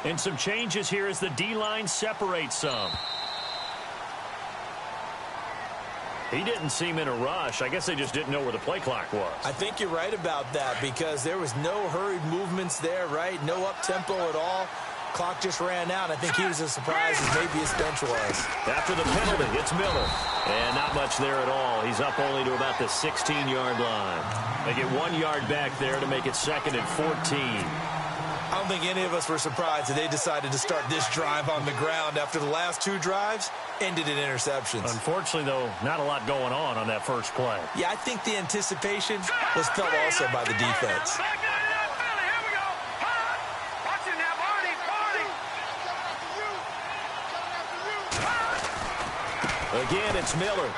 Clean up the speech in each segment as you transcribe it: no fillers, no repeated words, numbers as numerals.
And some changes here as the D-line separates some. He didn't seem in a rush. I guess they just didn't know where the play clock was. I think you're right about that because there was no hurried movements there, right? No up-tempo at all. Clock just ran out. I think he was as surprised as maybe his bench was. After the penalty, it's Miller. And not much there at all. He's up only to about the 16-yard line. They get 1 yard back there to make it 2nd and 14. I don't think any of us were surprised that they decided to start this drive on the ground after the last 2 drives ended in interceptions. Unfortunately, though, not a lot going on that first play. Yeah, I think the anticipation was felt also by the defense. Again, it's Miller.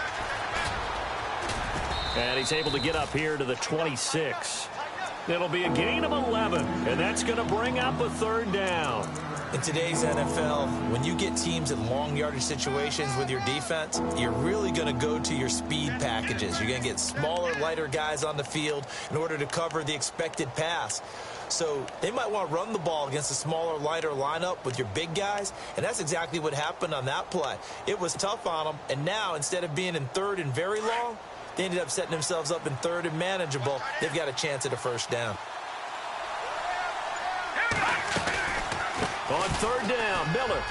And he's able to get up here to the 26. It'll be a gain of 11, and that's going to bring up a 3rd down. In today's NFL, when you get teams in long yardage situations with your defense, you're really going to go to your speed packages. You're going to get smaller, lighter guys on the field in order to cover the expected pass. So they might want to run the ball against a smaller, lighter lineup with your big guys, and that's exactly what happened on that play. It was tough on them, and now instead of being in 3rd and very long, they ended up setting themselves up in 3rd and manageable. They've got a chance at a 1st down. On 3rd down, Miller.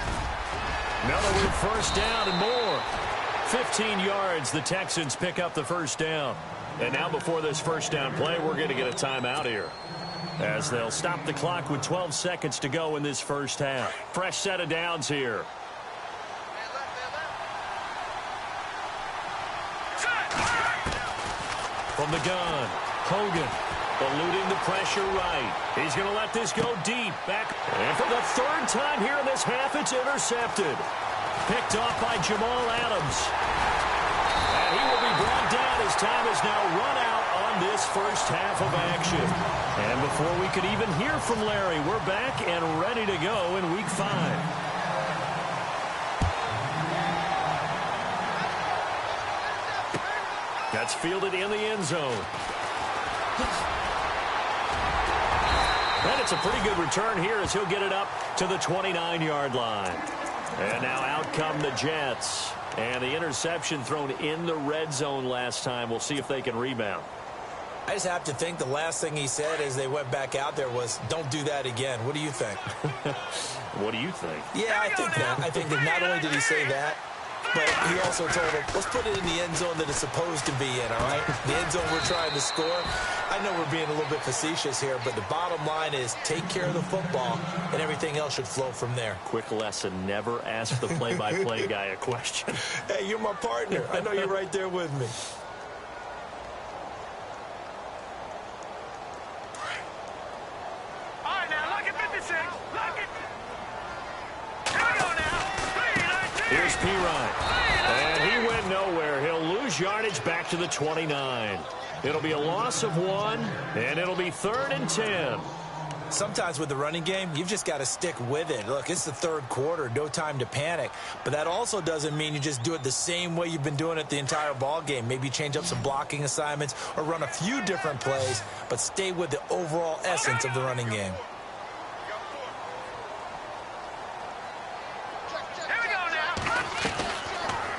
Miller with 1st down and more. 15 yards, the Texans pick up the 1st down. And now before this 1st down play, we're going to get a timeout here, as they'll stop the clock with 12 seconds to go in this 1st half. Fresh set of downs here. From the gun, Hogan eluding the pressure right. He's going to let this go deep. Back. And for the 3rd time here in this half, it's intercepted. Picked off by Jamal Adams. And he will be brought down as time is now run out on this 1st half of action. And before we could even hear from Larry, we're back and ready to go in Week 5. That's fielded in the end zone. And it's a pretty good return here as he'll get it up to the 29-yard line. And now out come the Jets. And the interception thrown in the red zone last time. We'll see if they can rebound. I just have to think the last thing he said as they went back out there was, don't do that again. What do you think? What do you think? Yeah, I think that. I think that not only did he say that, but he also told him, let's put it in the end zone that it's supposed to be in, all right? The end zone we're trying to score. I know we're being a little bit facetious here, but the bottom line is take care of the football, and everything else should flow from there. Quick lesson, never ask the play-by-play guy a question. Hey, you're my partner. I know you're right there with me. All right, now, look at 56. Look it. Here we go now. Here's Pirine. And he went nowhere. He'll lose yardage back to the 29. It'll be a loss of 1, and it'll be 3rd and 10. Sometimes with the running game, you've just got to stick with it. Look, it's the 3rd quarter, no time to panic. But that also doesn't mean you just do it the same way you've been doing it the entire ball game. Maybe change up some blocking assignments or run a few different plays, but stay with the overall essence of the running game.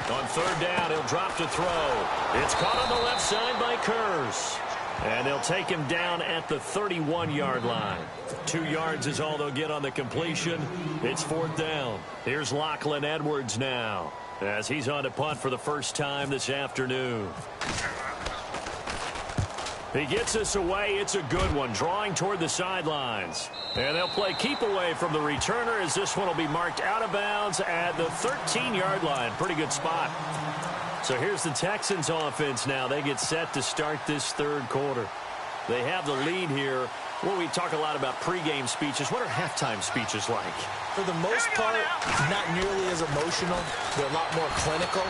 On 3rd down, he'll drop to throw. It's caught on the left side by Kurz. And they'll take him down at the 31-yard line. 2 yards is all they'll get on the completion. It's 4th down. Here's Lachlan Edwards now, as he's on to punt for the first time this afternoon. He gets us away. It's a good one, drawing toward the sidelines. And they'll play keep away from the returner, as this one will be marked out of bounds at the 13-yard line. Pretty good spot. So here's the Texans offense now. They get set to start this 3rd quarter. They have the lead here. Well, we talk a lot about pregame speeches. What are halftime speeches like? For the most part, not nearly as emotional. They're a lot more clinical.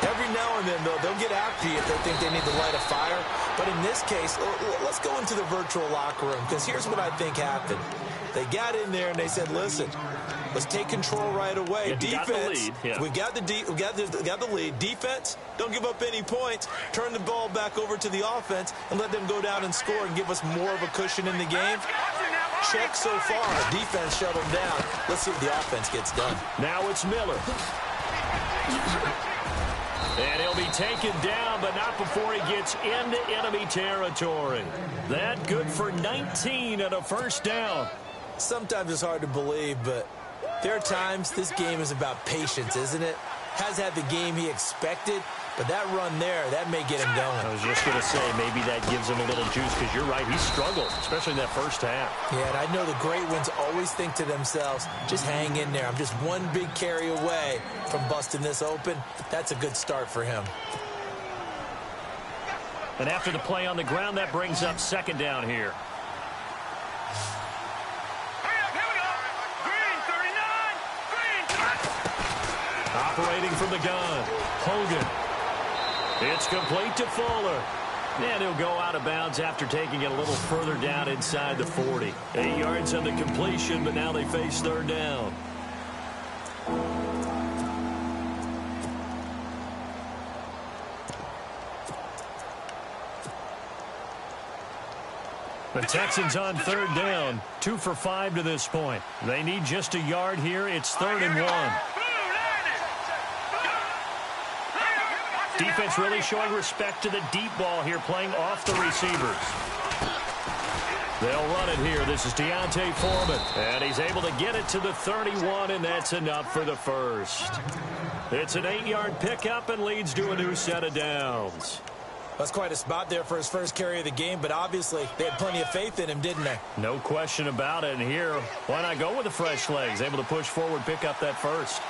Every now and then, though, they'll get after you if they think they need to light a fire. But in this case, let's go into the virtual locker room, because here's what I think happened. They got in there and they said, listen, let's take control right away. Defense, we got the lead. Defense, don't give up any points. Turn the ball back over to the offense and let them go down and score and give us more of a cushion in the game. check so far. Defense shut them down. Let's see what the offense gets done. Now it's Miller. And he'll be taken down, but not before he gets into enemy territory. That good for 19 and a first down. Sometimes it's hard to believe, but there are times this game is about patience, isn't it? Has had the game he expected, but that run there, that may get him going. I was just going to say, maybe that gives him a little juice, because you're right, he struggled, especially in that first half. Yeah, and I know the great ones always think to themselves, just hang in there. I'm just one big carry away from busting this open. That's a good start for him. And after the play on the ground, that brings up second down here. Operating from the gun, Hogan. It's complete to Fuller. And he'll go out of bounds after taking it a little further down inside the 40. 8 yards on the completion, but now they face third down. The Texans on third down, 2 for 5 to this point. They need just a yard here. It's 3rd and 1. Defense really showing respect to the deep ball here, playing off the receivers. They'll run it here. This is Deontay Foreman, and he's able to get it to the 31, and that's enough for the first. It's an 8-yard pickup and leads to a new set of downs. That's quite a spot there for his first carry of the game, but obviously they had plenty of faith in him, didn't they? No question about it. And here, why not go with the fresh legs? Able to push forward, pick up that first.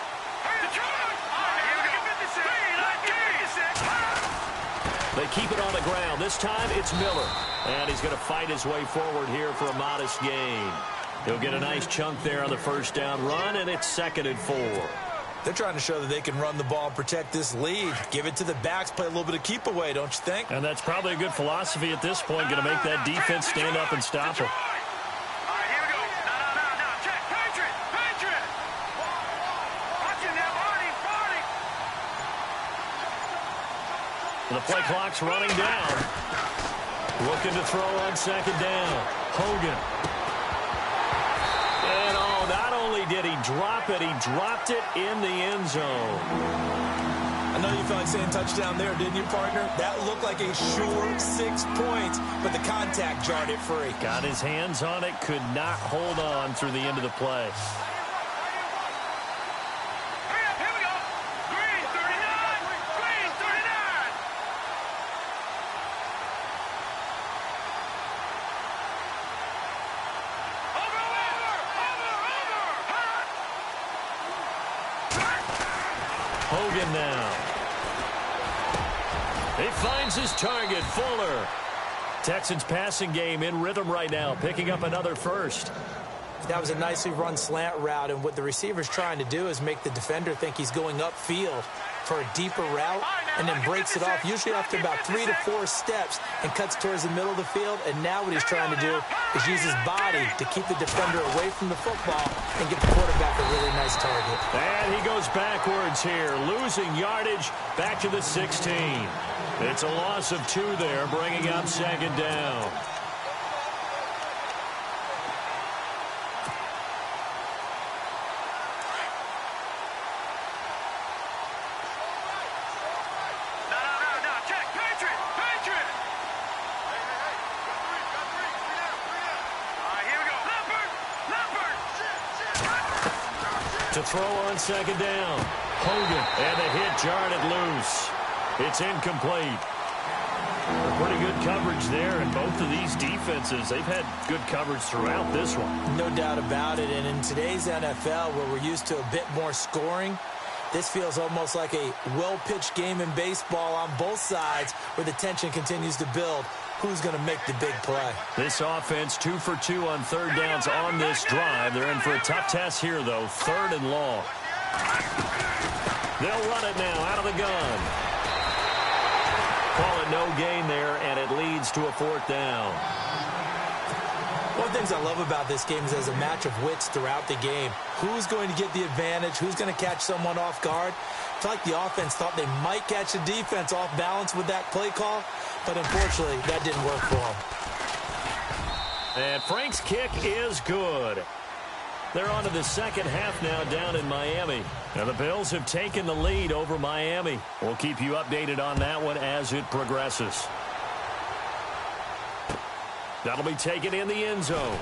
They keep it on the ground. This time it's Miller. And he's going to fight his way forward here for a modest gain. He'll get a nice chunk there on the first down run, and it's 2nd and 4. They're trying to show that they can run the ball and protect this lead. Give it to the backs, play a little bit of keep away, don't you think? And that's probably a good philosophy at this point, going to make that defense stand up and stop him. The play clock's running down. Looking to throw on second down. Hogan. And not only did he drop it, he dropped it in the end zone. I know you felt like saying touchdown there, didn't you, partner? That looked like a sure 6 points, but the contact jarred it free. Got his hands on it, could not hold on through the end of the play. Hogan now. He finds his target, Fuller. Texans passing game in rhythm right now, picking up another first. That was a nicely run slant route, and what the receiver's trying to do is make the defender think he's going upfield for a deeper route, and then breaks it off, usually after about 3 to 4 steps, and cuts towards the middle of the field. And now what he's trying to do is use his body to keep the defender away from the football and get the quarterback a really nice target. And he goes backwards here, losing yardage back to the 16. It's a loss of 2 there, bringing up second down. To throw on second down. Hogan, and the hit jarred it loose. It's incomplete. Pretty good coverage there, and both of these defenses, they've had good coverage throughout this one. No doubt about it, and in today's NFL, where we're used to a bit more scoring, this feels almost like a well-pitched game in baseball on both sides, where the tension continues to build. Who's going to make the big play? This offense 2 for 2 on third downs on this drive. They're in for a tough test here, though. 3rd and long. They'll run it now out of the gun. Call it no gain there, and it leads to a 4th down. One of the things I love about this game is there's a match of wits throughout the game. Who's going to get the advantage? Who's going to catch someone off guard? I feel like the offense thought they might catch the defense off balance with that play call, but unfortunately, that didn't work for them. And Frank's kick is good. They're on to the second half now down in Miami. Now the Bills have taken the lead over Miami. We'll keep you updated on that one as it progresses. That'll be taken in the end zone.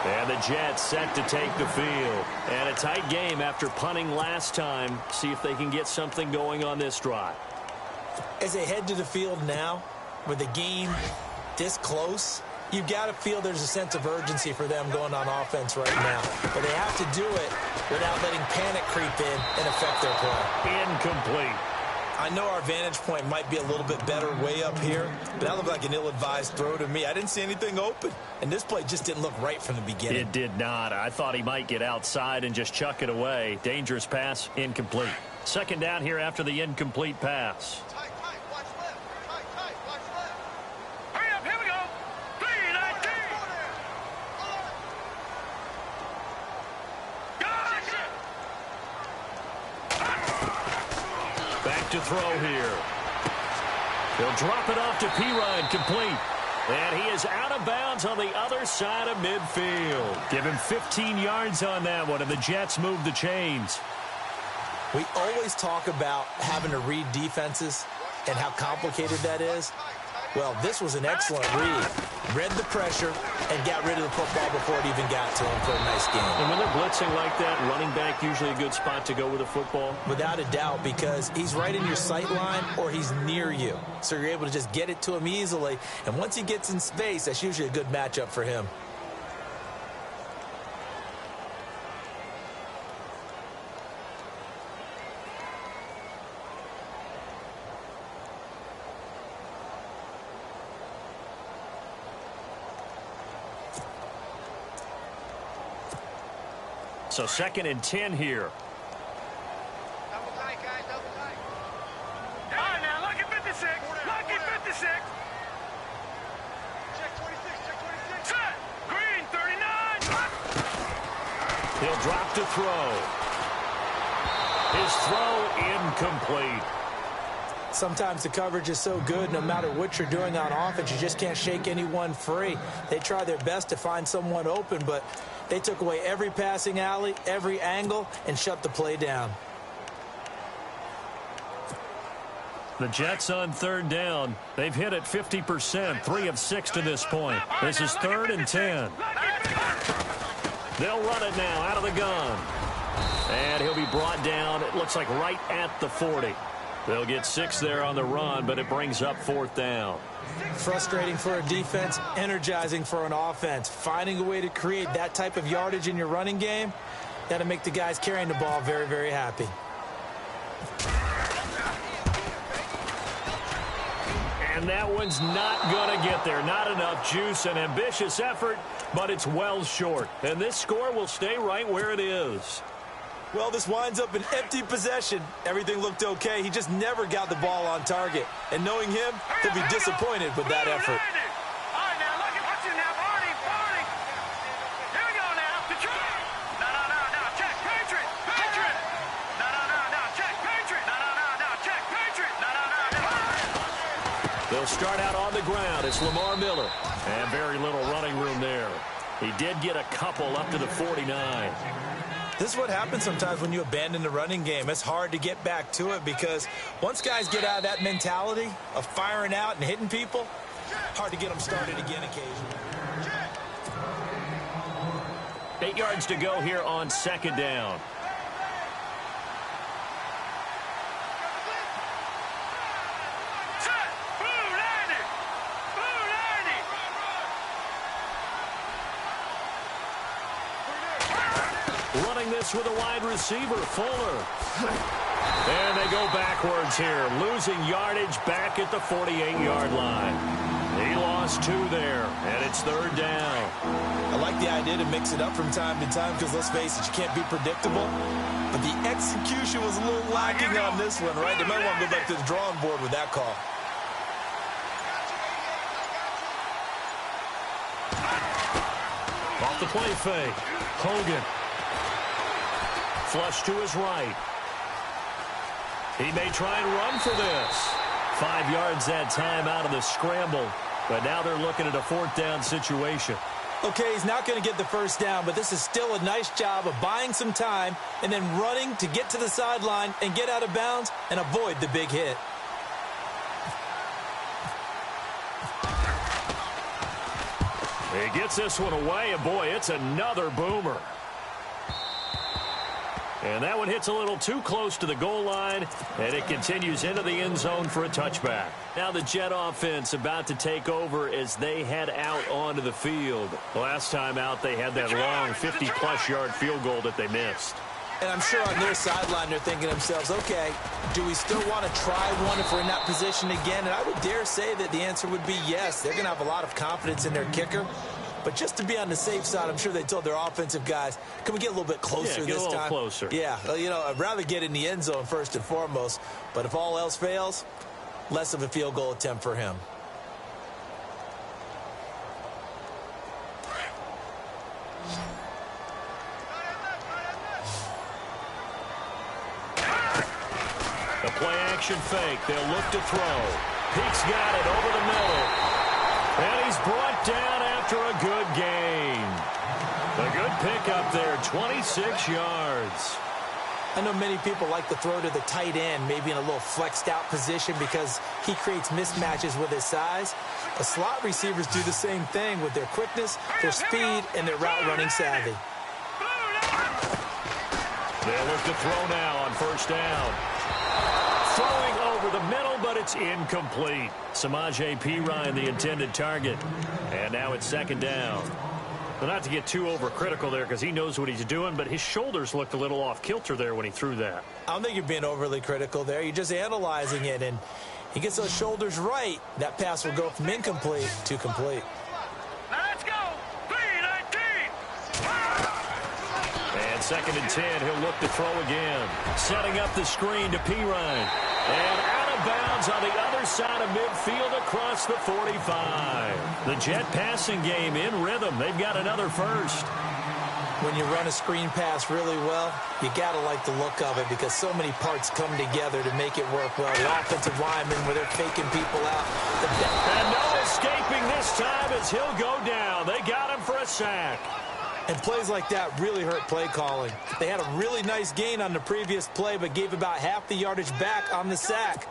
And the Jets set to take the field. And a tight game after punting last time. See if they can get something going on this drive. As they head to the field now, with the game this close, you've got to feel there's a sense of urgency for them going on offense right now. But they have to do it without letting panic creep in and affect their play. Incomplete. I know our vantage point might be a little bit better way up here, but that looked like an ill-advised throw to me. I didn't see anything open, and this play just didn't look right from the beginning. It did not. I thought he might get outside and just chuck it away. Dangerous pass, incomplete. Second down here after the incomplete pass. To throw here. He'll drop it off to Pirine, complete. And he is out of bounds on the other side of midfield. Give him 15 yards on that one, and the Jets move the chains. We always talk about having to read defenses and how complicated that is. Well, this was an excellent read. Read the pressure and got rid of the football before it even got to him for a nice game. And when they're blitzing like that, running back usually a good spot to go with the football? Without a doubt, because he's right in your sight line or he's near you. So you're able to just get it to him easily. And once he gets in space, that's usually a good matchup for him. So 2nd and 10 here. Double tight, guys, double tight. All right, now, look at 56. Look at 56. Check 26, check 26. Set. Green, 39. He'll drop to throw. His throw incomplete. Sometimes the coverage is so good, no matter what you're doing on offense, you just can't shake anyone free. They try their best to find someone open, but they took away every passing alley, every angle, and shut the play down. The Jets on 3rd down. They've hit it 50%, 3 of 6 to this point. This is 3rd and 10. They'll run it now out of the gun. And he'll be brought down, it looks like right at the 40. They'll get 6 there on the run, but it brings up 4th down. Frustrating for a defense, energizing for an offense. Finding a way to create that type of yardage in your running game, that'll make the guys carrying the ball very, very happy. And that one's not going to get there. Not enough juice. An ambitious effort, but it's well short. And this score will stay right where it is. Well, this winds up an empty possession. Everything looked okay. He just never got the ball on target. And knowing him, he'll be disappointed with that effort. All right, now, look at what's in there. Party. Here we go now. The try. No. Check. Patriot. No. Check. Patriot. No. Check. Patriot. No. They'll start out on the ground. It's Lamar Miller. And very little running room there. He did get a couple up to the 49. This is what happens sometimes when you abandon the running game. It's hard to get back to it because once guys get out of that mentality of firing out and hitting people, hard to get them started again occasionally. 8 yards to go here on 2nd down. Running this with a wide receiver, Fuller. And they go backwards here, losing yardage back at the 48-yard line. He lost 2 there, and it's 3rd down. I like the idea to mix it up from time to time because, let's face it, you can't be predictable. But the execution was a little lacking on this one, right? They might want to go back to the drawing board with that call. Off the play fake, Hogan. Flush to his right. He may try and run for this. 5 yards that time out of the scramble, but now they're looking at a 4th down situation. Okay, he's not going to get the first down, but this is still a nice job of buying some time and then running to get to the sideline and get out of bounds and avoid the big hit. He gets this one away, and boy, it's another boomer. And that one hits a little too close to the goal line, and it continues into the end zone for a touchback. Now the Jet offense about to take over as they head out onto the field. Last time out, they had that long 50-plus yard field goal that they missed. And I'm sure on their sideline they're thinking to themselves, okay, do we still want to try one if we're in that position again? And I would dare say that the answer would be yes. They're going to have a lot of confidence in their kicker. But just to be on the safe side, I'm sure they told their offensive guys, can we get a little bit closer this time? Yeah, get a little closer. Yeah, well, you know, I'd rather get in the end zone first and foremost. But if all else fails, less of a field goal attempt for him. The play-action fake. They'll look to throw. Peke's got it over the middle. And he's brought down after a good gain. A good pickup there, 26 yards. I know many people like to throw to the tight end, maybe in a little flexed out position because he creates mismatches with his size. The slot receivers do the same thing with their quickness, their speed, and their route running savvy. They'll look to throw now on first down. Throwing over the middle, but it's incomplete. Samaje Perine, the intended target. And now it's second down. Well, not to get too overcritical there because he knows what he's doing, but his shoulders looked a little off kilter there when he threw that. I don't think you're being overly critical there. You're just analyzing it, and he gets those shoulders right. That pass will go from incomplete to complete. Now let's go. 3-19. And second and 10, he'll look to throw again. Setting up the screen to Perine. And out of bounds on the other side of midfield across the 45. The Jet passing game in rhythm. They've got another first. When you run a screen pass really well, you got to like the look of it because so many parts come together to make it work well. The offensive linemen, where they're faking people out. And no escaping this time as he'll go down. They got him for a sack. And plays like that really hurt play calling. They had a really nice gain on the previous play, but gave about half the yardage back on the sack.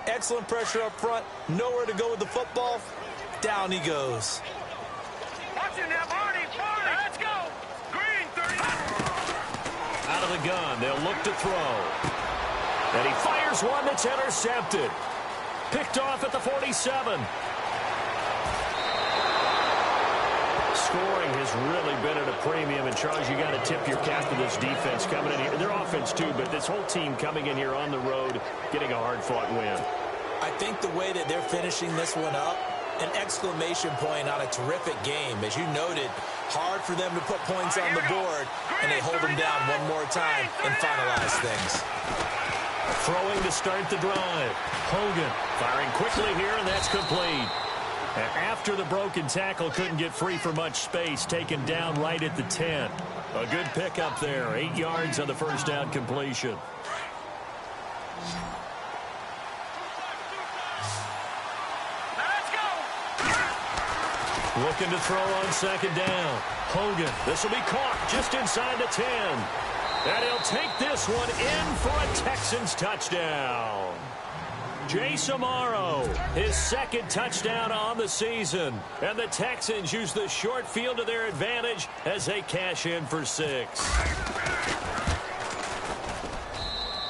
Excellent pressure up front. Nowhere to go with the football. Down he goes. Watch it now, Barney. Let's go. Green, 30. Out of the gun, they'll look to throw. And he fires one that's intercepted. Picked off at the 47. Scoring has really been at a premium, and Charles, you got to tip your cap to this defense coming in here. Their offense too, but this whole team coming in here on the road, getting a hard-fought win. I think the way that they're finishing this one up, an exclamation point on a terrific game. As you noted, hard for them to put points on the board, and they hold them down one more time and finalize things. Throwing to start the drive. Hogan firing quickly here, and that's complete. After the broken tackle, couldn't get free for much space, taken down right at the 10. A good pickup there, 8 yards on the first down completion. Let's go. Looking to throw on second down. Hogan, this will be caught just inside the 10. And he'll take this one in for a Texans touchdown. Jay Samaro, his second touchdown on the season. And the Texans use the short field to their advantage as they cash in for 6.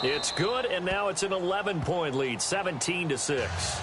It's good, and now it's an 11-point lead, 17-6.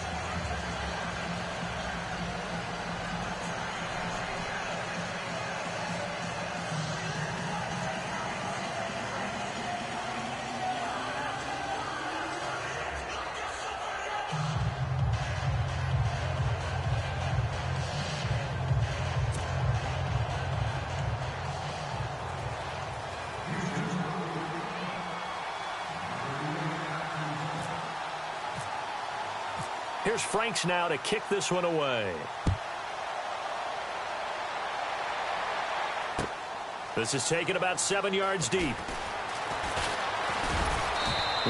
Here's Franks now to kick this one away. This is taken about 7 yards deep.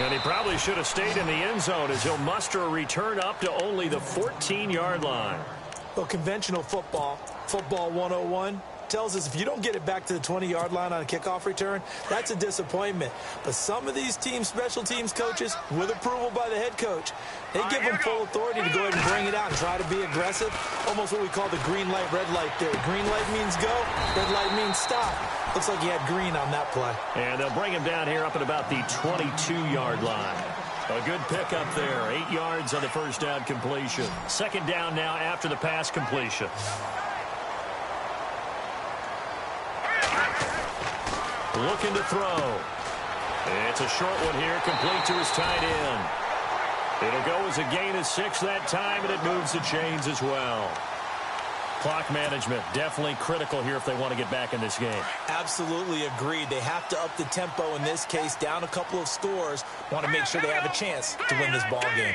And he probably should have stayed in the end zone as he'll muster a return up to only the 14-yard line. Well, conventional football 101, tells us if you don't get it back to the 20-yard line on a kickoff return, that's a disappointment. But some of these teams, special teams coaches, with approval by the head coach, they give them full authority to go ahead and bring it out and try to be aggressive. Almost what we call the green light, red light theory. Green light means go, red light means stop. Looks like he had green on that play. And they'll bring him down here up at about the 22-yard line. A good pickup there. 8 yards on the first down completion. Second down now after the pass completion. Looking to throw. It's a short one here, complete to his tight end. It'll go as a gain of 6 that time, and it moves the chains as well. Clock management, definitely critical here if they want to get back in this game. Absolutely agreed. They have to up the tempo in this case, down a couple of scores. Want to make sure they have a chance to win this ball game.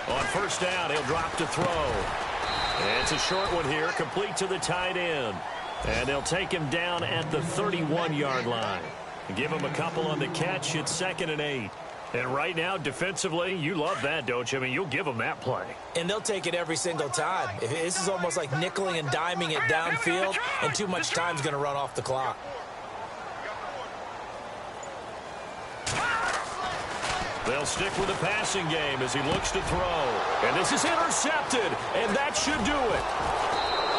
On first down, he'll drop to throw. It's a short one here, complete to the tight end. And they'll take him down at the 31-yard line. Give him a couple on the catch. It's 2nd and 8. And right now, defensively, you love that, don't you? I mean, you'll give them that play. And they'll take it every single time. This is almost like nickeling and diming it downfield, and too much time's going to run off the clock. They'll stick with the passing game as he looks to throw. And this is intercepted, and that should do it.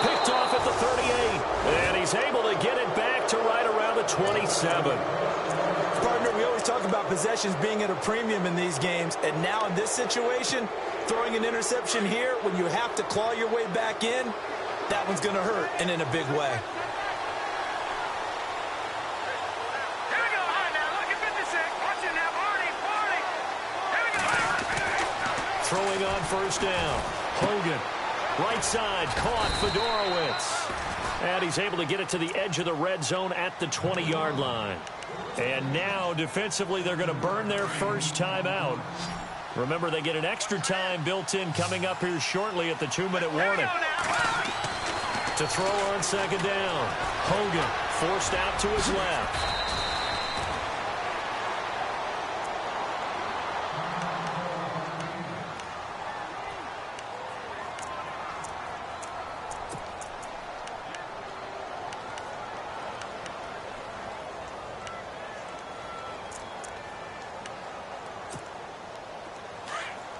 Picked off at the 38, and he's able to get it back to right around the 27. Partner, we always talk about possessions being at a premium in these games, and now in this situation, throwing an interception here when you have to claw your way back in, that one's going to hurt, and in a big way. Throwing on first down. Hogan, right side, caught Fedorowicz. And he's able to get it to the edge of the red zone at the 20-yard line. And now, defensively, they're going to burn their first time out. Remember, they get an extra time built in coming up here shortly at the 2-minute warning. To throw on second down. Hogan forced out to his left.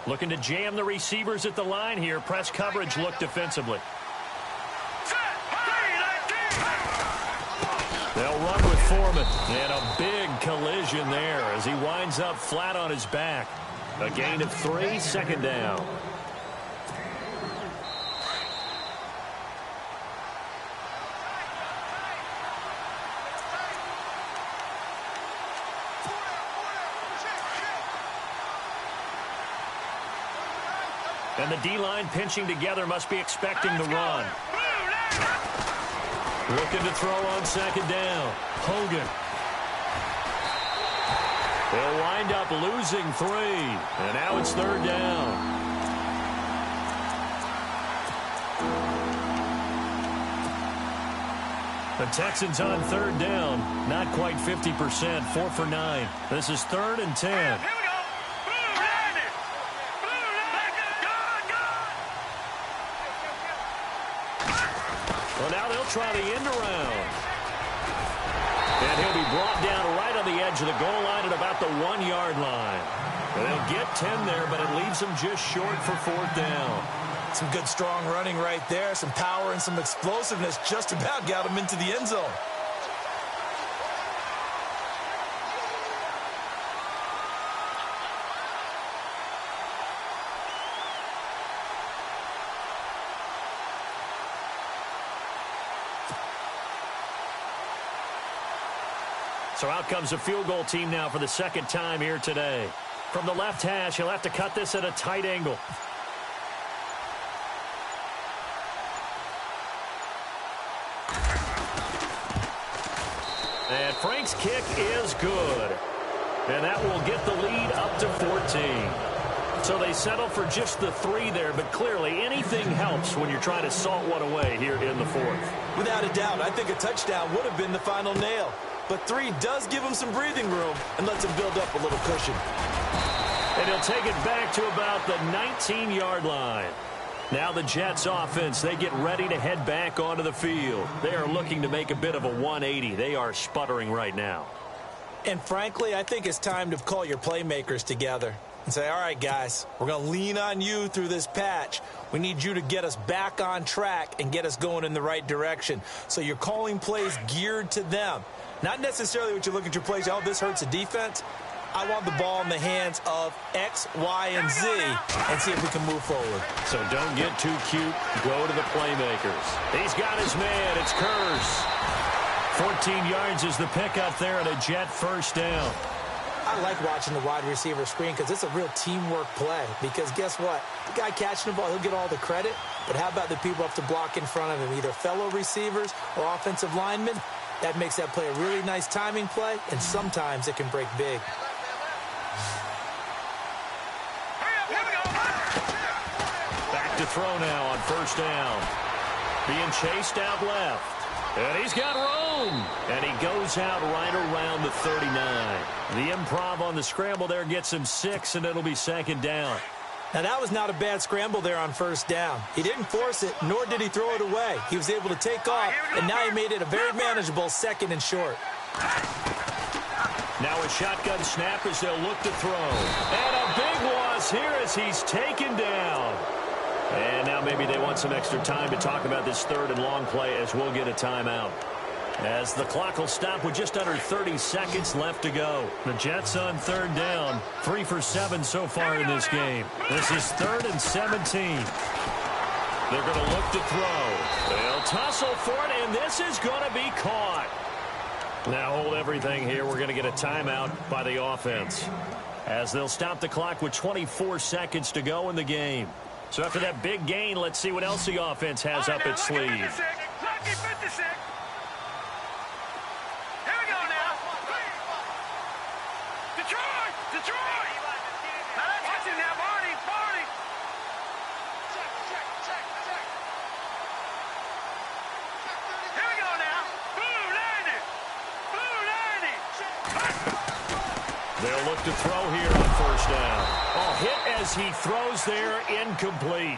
Looking to jam the receivers at the line here. Press coverage look defensively. They'll run with Foreman. And a big collision there as he winds up flat on his back. A gain of 3, 2nd down. And the D-line pinching together must be expecting the run. Looking to throw on second down. Hogan. They'll wind up losing 3. And now it's 3rd down. The Texans on 3rd down. Not quite 50%. 4 for 9. This is 3rd and 10. Well, now they'll try the end around. And he'll be brought down right on the edge of the goal line at about the 1-yard line. And they'll get 10 there, but it leaves them just short for 4th down. Some good strong running right there. Some power and some explosiveness just about got him into the end zone. So out comes a field goal team now for the 2nd time here today. From the left hash, he'll have to cut this at a tight angle. And Frank's kick is good. And that will get the lead up to 14. So they settle for just the 3 there, but clearly anything helps when you're trying to salt one away here in the 4th. Without a doubt, I think a touchdown would have been the final nail. But 3 does give him some breathing room and lets him build up a little cushion. And he'll take it back to about the 19-yard line. Now the Jets offense, they get ready to head back onto the field. They are looking to make a bit of a 180. They are sputtering right now. And frankly, I think it's time to call your playmakers together and say, all right, guys, we're going to lean on you through this patch. We need you to get us back on track and get us going in the right direction. So you're calling plays geared to them. Not necessarily what you look at your plays, oh, this hurts the defense. I want the ball in the hands of X, Y, and Z and see if we can move forward. So don't get too cute. Go to the playmakers. He's got his man. It's Curse. 14 yards is the pickup there and a Jet first down. I like watching the wide receiver screen because it's a real teamwork play. Because guess what? The guy catching the ball, he'll get all the credit. But how about the people up to block in front of him, either fellow receivers or offensive linemen? That makes that play a really nice timing play, and sometimes it can break big. Back to throw now on first down. Being chased out left. And he's got room. And he goes out right around the 39. The improv on the scramble there gets him 6, and it'll be second down. Now, that was not a bad scramble there on first down. He didn't force it, nor did he throw it away. He was able to take off, and now he made it a very manageable 2nd and short. Now a shotgun snap as they'll look to throw. And a big loss here as he's taken down. And now maybe they want some extra time to talk about this 3rd and long play as we'll get a timeout. As the clock will stop with just under 30 seconds left to go. The Jets on 3rd down. 3 for 7 so far in this game. This is 3rd and 17. They're going to look to throw. They'll tussle for it, and this is going to be caught. Now hold everything here. We're going to get a timeout by the offense. As they'll stop the clock with 24 seconds to go in the game. So after that big gain, let's see what else the offense has up its sleeve. Lucky 56. Here we go now. Detroit. Now let's get you now, Barney. Here we go now. Blue 90. They'll look to throw here on first down. Oh, hit as he throws there, incomplete.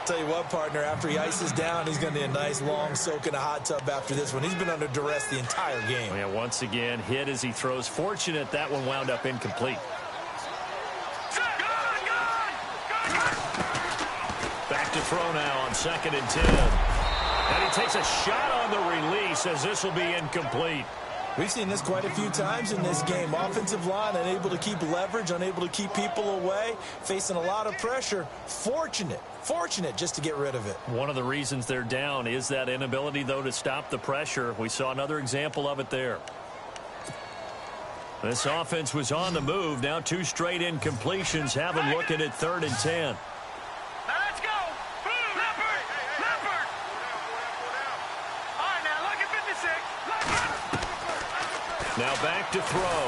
Tell you what, partner, after he ices down, he's going to need a nice long soak in a hot tub after this one. He's been under duress the entire game. Yeah, once again, hit as he throws. Fortunate that one wound up incomplete. Back to throw now on 2nd and 10. And he takes a shot on the release as this will be incomplete. We've seen this quite a few times in this game. Offensive line unable to keep leverage, unable to keep people away, facing a lot of pressure. Fortunate just to get rid of it. One of the reasons they're down is that inability, though, to stop the pressure. We saw another example of it there. This offense was on the move. Now 2 straight incompletions have them looking at 3rd and 10. Now let's go. Leopard. All right, now look at 56. Now back to throw.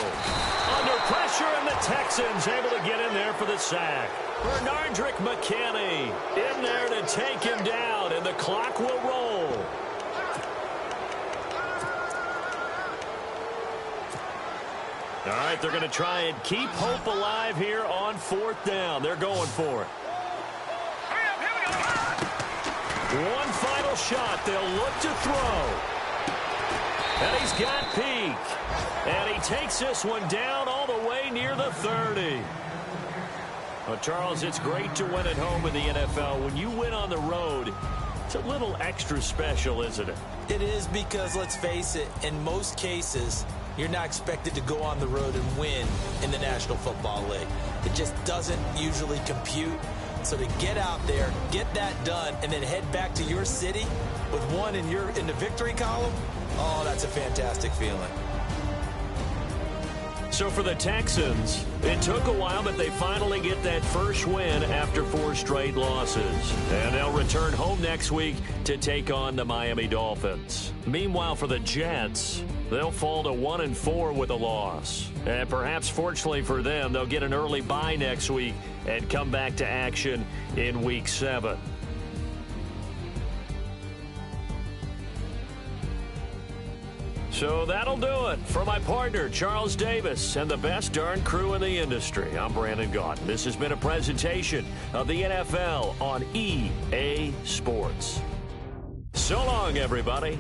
Under pressure, and the Texans able to get in there for the sack. Bernardrick McKinney in there to take him down, and the clock will roll. All right, they're going to try and keep hope alive here on 4th down. They're going for it. One final shot. They'll look to throw. And he's got Peak. And he takes this one down all the way near the 30. Well, Charles, it's great to win at home in the NFL. When you win on the road, it's a little extra special, isn't it? It is because, let's face it, in most cases, you're not expected to go on the road and win in the National Football League. It just doesn't usually compute. So to get out there, get that done, and then head back to your city with one in the victory column, oh, that's a fantastic feeling. So for the Texans, it took a while, but they finally get that first win after 4 straight losses. And they'll return home next week to take on the Miami Dolphins. Meanwhile, for the Jets, they'll fall to 1-4 with a loss. And perhaps fortunately for them, they'll get an early bye next week and come back to action in Week 7. So that'll do it. For my partner, Charles Davis, and the best darn crew in the industry, I'm Brandon Gaudin. This has been a presentation of the NFL on EA Sports. So long, everybody.